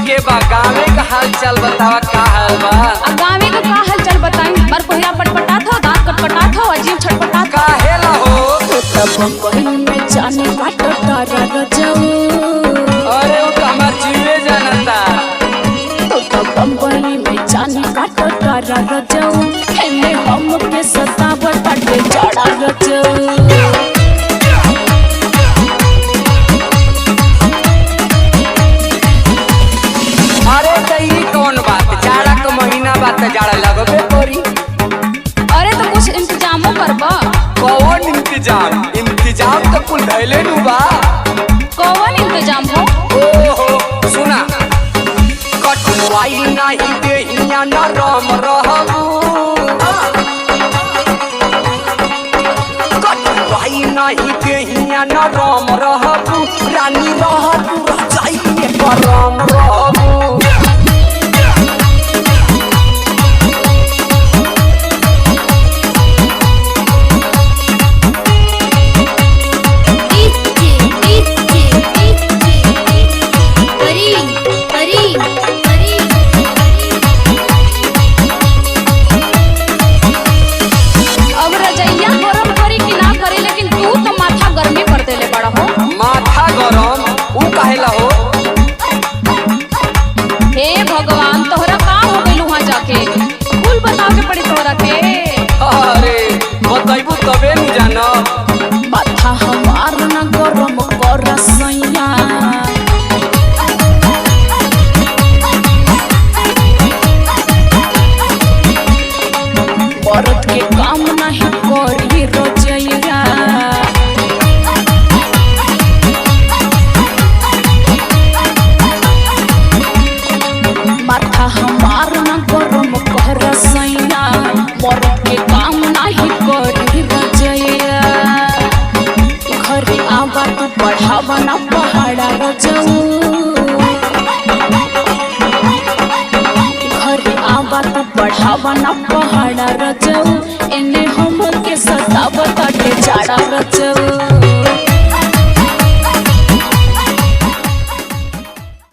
के बा गावे का हाल चाल बतावा का हाल बा। गावे का हाल चाल बताई बार पहिया पटपटा था दांत कटपटा था अजीब छटपटा था काहे ला हो तो तब बहन में जाने काटो तारा रजाऊ। अरे वो तो हमार जीवे जानता तो तब बहन में जाने काटो तारा रजाऊ एने हम के सतावट बाटे जड़ा रजाऊ। जाड़ा लगबे करी। अरे तो कुछ इंतजामो करबा। कौन इंतजाम तो कुल धैले नु बा। कौन इंतजाम हो? ओहो सुना कटवाई नहीं देहिया नरम रहबू कटवाई नहीं देहिया नरम रहबू रानी रहबू रजाई में गरम रहबू। माथा गरम ऊ काहेला हो? हे भगवान तोहरा का हो गइल वहां जाके कुल बताओ के पड़ी तोहरा के। अरे बताइबू तबे न जाना। माथा हमार न गरम कर सैया औरत के काम नहीं करी रजैया माथा हमार न गरम कर सैया औरत के काम नहीं करी रजैया। घरे आवा तू बढ़ावा ना पहाड़ा रजऊ घरे आवा तू बढ़ावा ना पहाड़ा रजऊ एने हम के सतावत जाड़ा रजऊ।